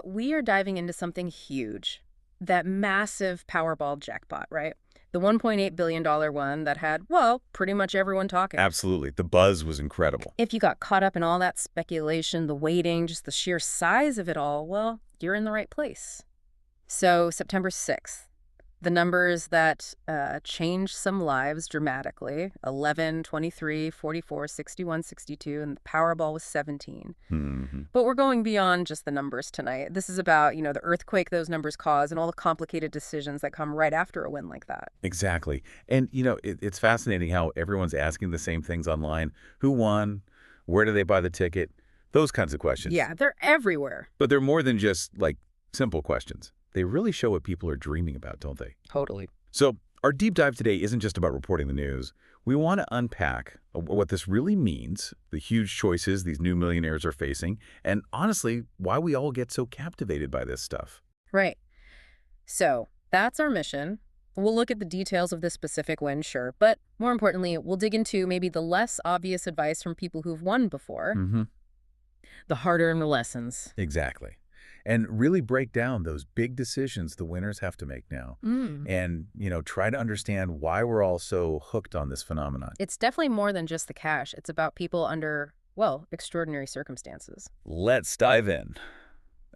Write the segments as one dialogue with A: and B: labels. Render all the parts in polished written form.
A: We are diving into something huge. That massive Powerball jackpot, right? The $1.8 billion one that had, well, pretty much everyone talking.
B: Absolutely. The buzz was incredible.
A: If you got caught up in all that speculation, the waiting, just the sheer size of it all, well, you're in the right place. So, September 6th, the numbers that changed some lives dramatically, 11, 23, 44, 61, 62, and the Powerball was 17.
B: Hmm.
A: But we're going beyond just the numbers tonight. This is about, the earthquake those numbers cause and all the complicated decisions that come right after a win like that.
B: Exactly. And, it's fascinating how everyone's asking the same things online. Who won? Where do they buy the ticket? Those kinds of questions.
A: Yeah, they're everywhere.
B: But they're more than just, simple questions. They really show what people are dreaming about, don't they?
A: Totally.
B: So our deep dive today isn't just about reporting the news. We want to unpack what this really means, the huge choices these new millionaires are facing, and honestly, why we all get so captivated by this stuff.
A: Right. So that's our mission. We'll look at the details of this specific win, sure, but more importantly, we'll dig into maybe the less obvious advice from people who've won before,
B: Mm-hmm.
A: the hard-earned lessons.
B: Exactly. And really break down those big decisions the winners have to make now. And, try to understand why we're all so hooked on this phenomenon.
A: It's definitely more than just the cash. It's about people under, well, extraordinary circumstances.
B: Let's dive in.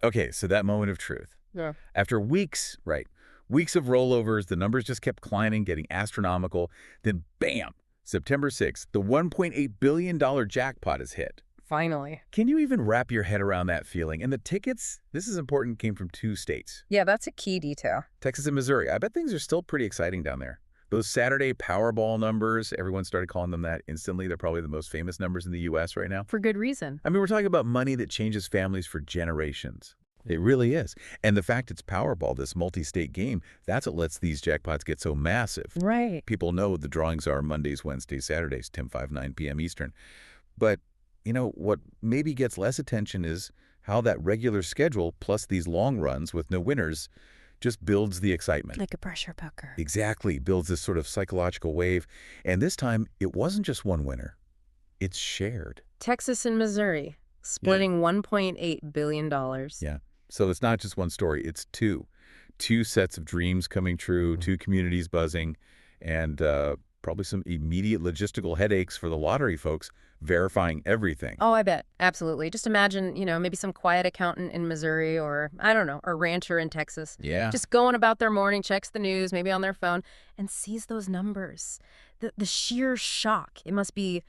B: Okay, so that moment of truth.
A: Yeah.
B: After weeks of rollovers, the numbers just kept climbing, getting astronomical. Then, bam, September 6th, the $1.8 billion jackpot is hit.
A: Finally.
B: Can you even wrap your head around that feeling? And the tickets, this is important, came from 2 states,
A: Yeah, that's a key detail.
B: Texas and Missouri. I bet things are still pretty exciting down there. Those Saturday Powerball numbers, everyone started calling them that instantly. They're probably the most famous numbers in the U.S. right now.
A: For good reason.
B: I mean, we're talking about money that changes families for generations. It really is. And the fact it's Powerball, this multi-state game, that's what lets these jackpots get so massive.
A: Right.
B: People know the drawings are Mondays, Wednesdays, Saturdays, 10, 5, 9 p.m. Eastern. But, what maybe gets less attention is how that regular schedule plus these long runs with no winners just builds the excitement.
A: Like a pressure cooker.
B: Exactly. Builds this sort of psychological wave. And this time, it wasn't just one winner. It's shared.
A: Texas and Missouri, splitting $1.8 billion.
B: Yeah. So it's not just one story. It's two. 2 sets of dreams coming true, 2 communities buzzing, and probably some immediate logistical headaches for the lottery folks verifying everything.
A: Oh, I bet. Absolutely. Just imagine, maybe some quiet accountant in Missouri or, I don't know, a rancher in Texas.
B: Yeah.
A: Just going about their morning, checks the news, maybe on their phone, and sees those numbers. The sheer shock. It must be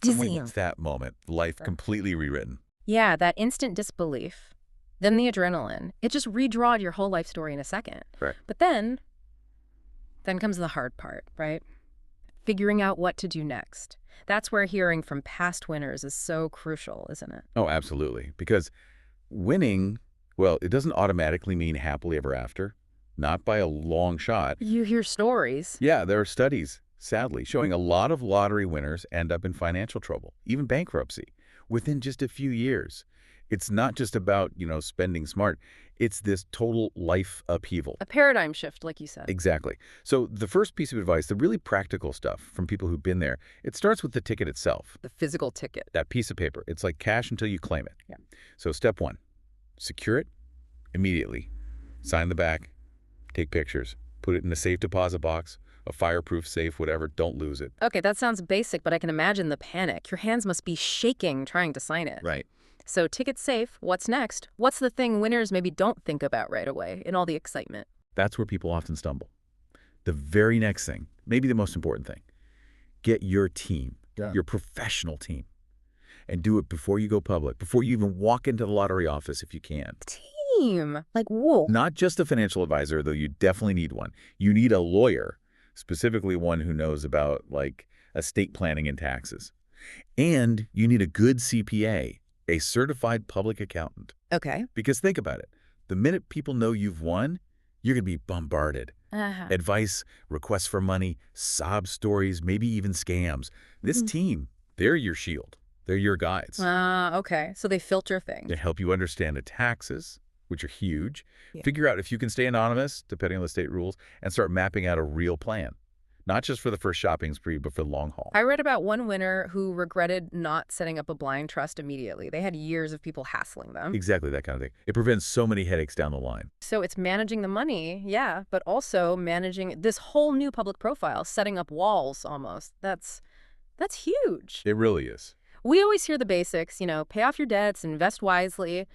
A: dizzying.
B: It's that moment. Life completely rewritten.
A: Yeah, that instant disbelief. Then the adrenaline. It just redrawed your whole life story in a second.
B: Right.
A: But then comes the hard part, right? Figuring out what to do next. That's where hearing from past winners is so crucial, isn't it?
B: Oh, absolutely. Because winning, well, it doesn't automatically mean happily ever after. Not by a long shot.
A: You hear stories.
B: Yeah, there are studies, sadly, showing a lot of lottery winners end up in financial trouble, even bankruptcy, within just a few years. It's not just about, spending smart. It's this total life upheaval.
A: A paradigm shift, like you said.
B: Exactly. So the first piece of advice, the really practical stuff from people who've been there, it starts with the ticket itself.
A: The physical ticket.
B: That piece of paper. It's like cash until you claim it.
A: Yeah.
B: So step 1, secure it immediately. Sign the back, take pictures, put it in a safe deposit box, a fireproof safe, whatever. Don't lose it.
A: Okay, that sounds basic, but I can imagine the panic. Your hands must be shaking trying to sign it.
B: Right.
A: So ticket safe, what's next? What's the thing winners maybe don't think about right away in all the excitement?
B: That's where people often stumble. The very next thing, maybe the most important thing, get your team, your professional team, and do it before you go public, before you even walk into the lottery office if you can.
A: Team? Like, whoa.
B: Not just a financial advisor, though you definitely need one. You need a lawyer, specifically one who knows about, estate planning and taxes. And you need a good CPA, a certified public accountant.
A: Okay.
B: Because think about it. The minute people know you've won, you're going to be bombarded. Advice, requests for money, sob stories, maybe even scams. This team, they're your shield. They're your guides.
A: Okay. So they filter things.
B: They help you understand the taxes, which are huge.
A: Yeah.
B: Figure out if you can stay anonymous, depending on the state rules, and start mapping out a real plan. not just for the first shopping spree, but for the long haul.
A: I read about one winner who regretted not setting up a blind trust immediately. They had years of people hassling them.
B: Exactly, that kind of thing. It prevents so many headaches down the line.
A: So it's managing the money, yeah, but also managing this whole new public profile, setting up walls almost. That's huge.
B: It really is.
A: We always hear the basics, pay off your debts, invest wisely.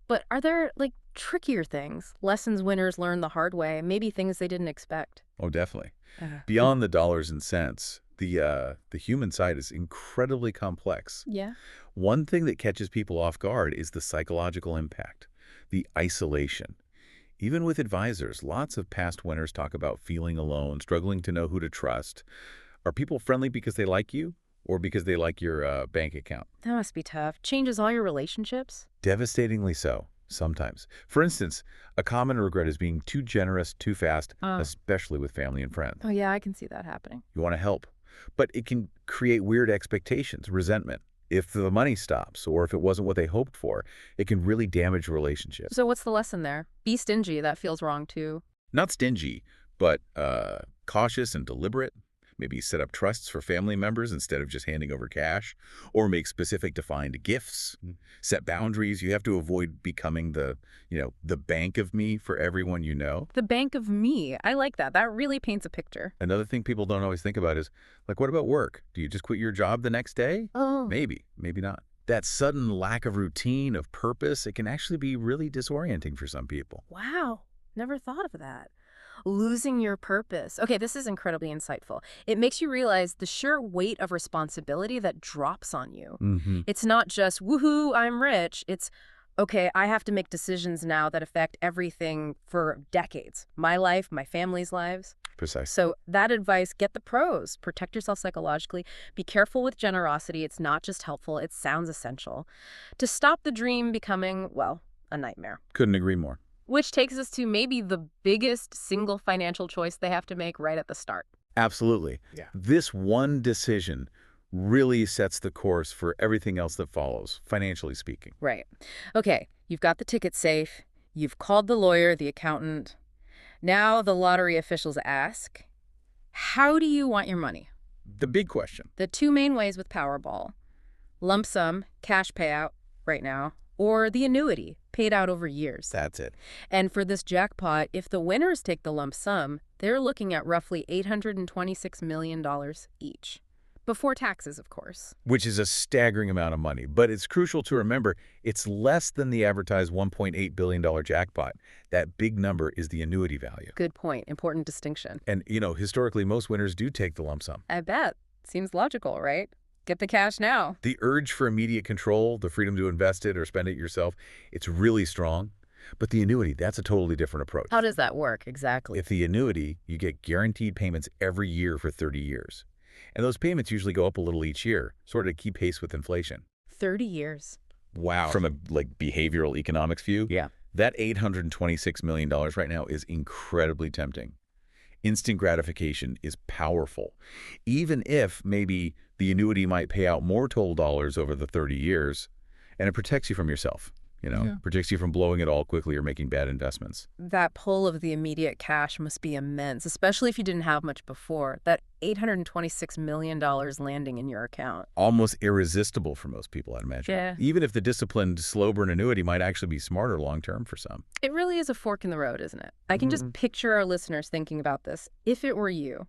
A: But are there, trickier things, lessons winners learn the hard way, maybe things they didn't expect?
B: Oh, definitely.
A: Uh,
B: Beyond the dollars and cents, the human side is incredibly complex.
A: yeah.
B: One thing that catches people off guard is the psychological impact, the isolation. Even with advisors, lots of past winners talk about feeling alone, struggling to know who to trust. Are people friendly because they like you or because they like your bank account?
A: That must be tough. Changes all your relationships?
B: Devastatingly so, sometimes. For instance, a common regret is being too generous too fast, especially with family and friends.
A: Oh, yeah, I can see that happening.
B: You want to help, but it can create weird expectations, resentment. If the money stops or if it wasn't what they hoped for, it can really damage relationships.
A: So what's the lesson there? Be stingy. That feels wrong, too.
B: Not stingy, but cautious and deliberate. Maybe set up trusts for family members instead of just handing over cash, or make specific defined gifts. Set boundaries. You have to avoid becoming the bank of me for everyone you know.
A: The bank of me. I like that. That really paints a picture.
B: Another thing people don't always think about is, what about work? Do you just quit your job the next day?
A: Oh.
B: Maybe, maybe not. That sudden lack of routine, of purpose, it can actually be really disorienting for some people.
A: Wow. Never thought of that. Losing your purpose. Okay, this is incredibly insightful. It makes you realize the sheer weight of responsibility that drops on you. It's not just, woohoo, I'm rich. It's, okay, I have to make decisions now that affect everything for decades. My life, my family's lives.
B: Precisely.
A: So that advice, get the pros. Protect yourself psychologically. Be careful with generosity. It's not just helpful, it sounds essential. To stop the dream becoming, well, a nightmare.
B: Couldn't agree more.
A: Which takes us to maybe the biggest single financial choice they have to make right at the start.
B: Absolutely.
C: Yeah.
B: This one decision really sets the course for everything else that follows, financially speaking.
A: Right. Okay, you've got the ticket safe. You've called the lawyer, the accountant. Now the lottery officials ask, how do you want your money?
B: The big question.
A: The two main ways with Powerball: lump sum, cash payout right now, or the annuity, paid out over years.
B: That's it.
A: And for this jackpot, if the winners take the lump sum, they're looking at roughly $826 million each. Before taxes, of course.
B: Which is a staggering amount of money. But it's crucial to remember it's less than the advertised $1.8 billion jackpot. That big number is the annuity value.
A: Good point. Important distinction.
B: And, historically, most winners do take the lump sum.
A: I bet. Seems logical, right? Get the cash now.
B: The urge for immediate control, the freedom to invest it or spend it yourself, it's really strong. But the annuity, that's a totally different approach.
A: How does that work exactly?
B: If the annuity, you get guaranteed payments every year for 30 years. And those payments usually go up a little each year, sort of to keep pace with inflation.
A: 30 years.
B: Wow. From a behavioral economics view,
C: Yeah.
B: that $826 million right now is incredibly tempting. Instant gratification is powerful. Even if maybe the annuity might pay out more total dollars over the 30 years, and it protects you from yourself, protects you from blowing it all quickly or making bad investments.
A: That pull of the immediate cash must be immense, especially if you didn't have much before. That $826 million landing in your account.
B: Almost irresistible for most people, I'd imagine.
A: Yeah.
B: Even if the disciplined slow burn annuity might actually be smarter long term for some.
A: It really is a fork in the road, isn't it? I can just picture our listeners thinking about this. If it were you,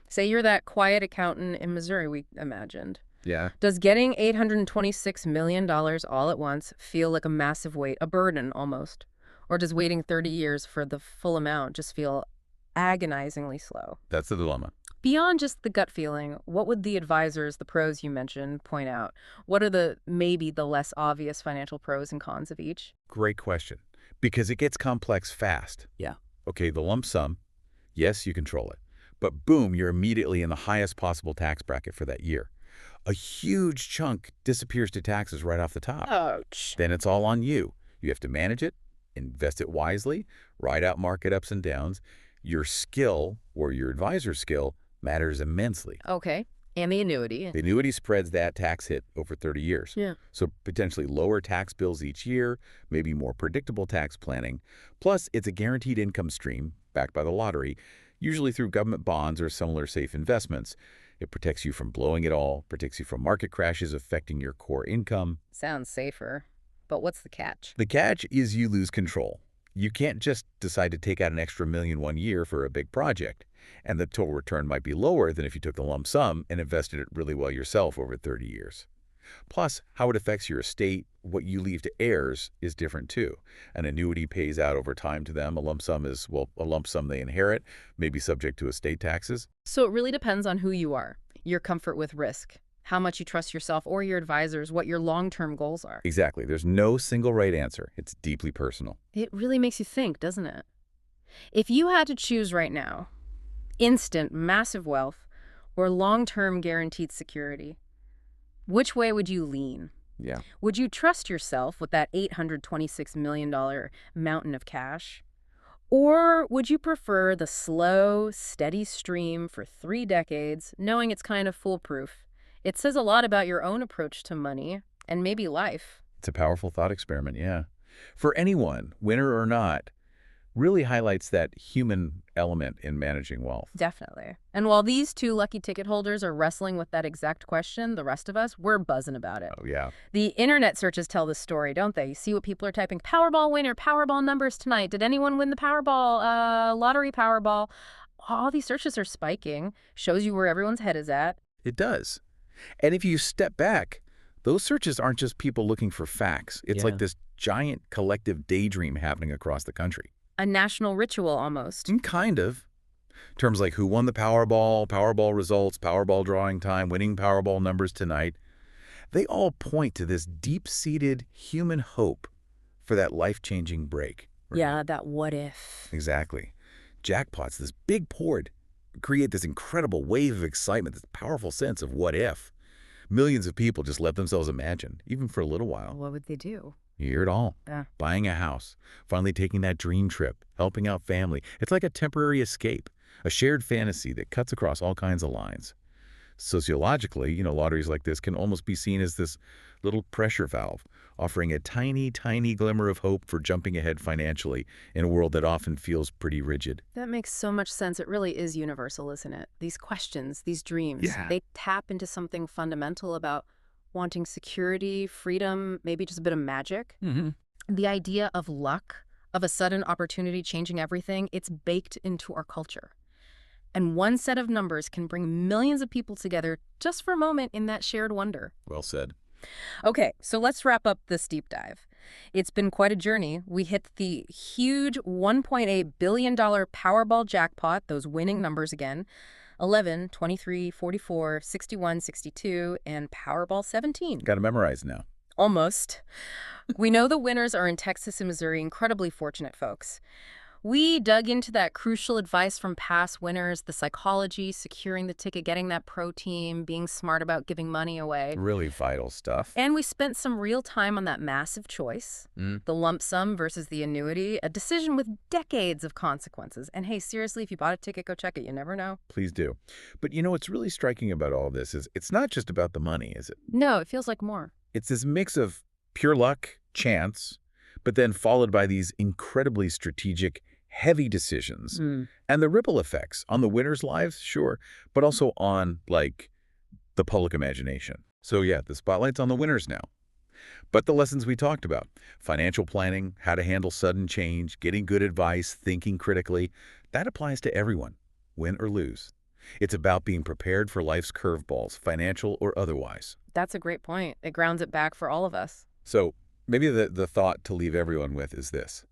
A: say you're that quiet accountant in Missouri we imagined.
B: Yeah.
A: Does getting $826 million all at once feel like a massive weight, a burden almost? Or does waiting 30 years for the full amount just feel agonizingly slow?
B: That's the dilemma.
A: Beyond just the gut feeling, what would the advisors, the pros you mentioned, point out? What are maybe the less obvious financial pros and cons of each?
B: Great question. Because it gets complex fast.
C: Yeah.
B: Okay, the lump sum, yes, you control it. But boom, you're immediately in the highest possible tax bracket for that year. A huge chunk disappears to taxes right off the top.
A: Ouch.
B: Then it's all on you. You have to manage it, invest it wisely, ride out market ups and downs. Your skill, or your advisor's skill, matters immensely.
A: Okay. And the annuity.
B: The annuity spreads that tax hit over 30 years.
A: Yeah.
B: So potentially lower tax bills each year, maybe more predictable tax planning. Plus, it's a guaranteed income stream backed by the lottery. usually through government bonds or similar safe investments. It protects you from blowing it all, protects you from market crashes affecting your core income.
A: Sounds safer. But what's the catch?
B: The catch is you lose control. You can't just decide to take out an extra million one year for a big project, and the total return might be lower than if you took the lump sum and invested it really well yourself over 30 years. Plus, how it affects your estate, what you leave to heirs, is different too. An annuity pays out over time to them. A lump sum is, well, a lump sum they inherit, maybe subject to estate taxes.
A: So it really depends on who you are, your comfort with risk, how much you trust yourself or your advisors, what your long-term goals are.
B: Exactly. There's no single right answer. It's deeply personal.
A: It really makes you think, doesn't it? If you had to choose right now, instant, massive wealth or long-term guaranteed security, which way would you lean?
B: Yeah.
A: Would you trust yourself with that $826 million mountain of cash? Or would you prefer the slow, steady stream for 3 decades, knowing it's kind of foolproof? It says a lot about your own approach to money and maybe life.
B: It's a powerful thought experiment, yeah. For anyone, winner or not, really highlights that human element in managing wealth.
A: Definitely. And while these 2 lucky ticket holders are wrestling with that exact question, the rest of us, we're buzzing about it.
B: Oh, yeah.
A: The internet searches tell the story, don't they? You see what people are typing, Powerball winner, Powerball numbers tonight. Did anyone win the Powerball, lottery Powerball? All these searches are spiking. Shows you where everyone's head is at.
B: It does. And if you step back, those searches aren't just people looking for facts. It's like this giant collective daydream happening across the country.
A: A national ritual almost.
B: Kind of. Terms like who won the Powerball, Powerball results, Powerball drawing time, winning Powerball numbers tonight, they all point to this deep-seated human hope for that life-changing break. Right?
A: Yeah, that what if.
B: Exactly. Jackpots, this big port, create this incredible wave of excitement, this powerful sense of what if. Millions of people just let themselves imagine, even for a little while.
A: What would they do?
B: You hear it all.
A: Yeah.
B: Buying a house, finally taking that dream trip, helping out family. It's like a temporary escape, a shared fantasy that cuts across all kinds of lines. Sociologically, lotteries like this can almost be seen as this little pressure valve, offering a tiny, tiny glimmer of hope for jumping ahead financially in a world that often feels pretty rigid.
A: That makes so much sense. It really is universal, isn't it? These questions, these dreams, they tap into something fundamental about wanting security, freedom, maybe just a bit of magic. The idea of luck, of a sudden opportunity changing everything, it's baked into our culture. And one set of numbers can bring millions of people together just for a moment in that shared wonder.
B: Well said.
A: Okay, so let's wrap up this deep dive. It's been quite a journey. We hit the huge $1.8 billion Powerball jackpot, those winning numbers again, 11, 23, 44, 61, 62, and Powerball 17.
B: Got to memorize now.
A: Almost. We know the winners are in Texas and Missouri, incredibly fortunate folks. We dug into that crucial advice from past winners, the psychology, securing the ticket, getting that pro team, being smart about giving money away.
B: Really vital stuff.
A: And we spent some real time on that massive choice, the lump sum versus the annuity, a decision with decades of consequences. And hey, seriously, if you bought a ticket, go check it. You never know.
B: Please do. But what's really striking about all this is it's not just about the money, is it?
A: No, it feels like more.
B: It's this mix of pure luck, chance, but then followed by these incredibly strategic, heavy decisions. And the ripple effects on the winners' lives, sure, but also on, the public imagination. So yeah, the spotlight's on the winners now. But the lessons we talked about, financial planning, how to handle sudden change, getting good advice, thinking critically, that applies to everyone, win or lose. It's about being prepared for life's curveballs, financial or otherwise.
A: That's a great point. It grounds it back for all of us.
B: So maybe the thought to leave everyone with is this.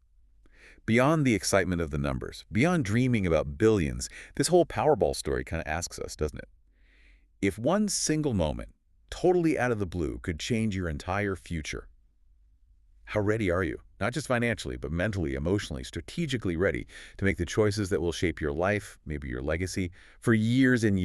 B: Beyond the excitement of the numbers, beyond dreaming about billions, this whole Powerball story kind of asks us, doesn't it? If one single moment, totally out of the blue, could change your entire future, how ready are you? Not just financially, but mentally, emotionally, strategically ready to make the choices that will shape your life, maybe your legacy, for years and years.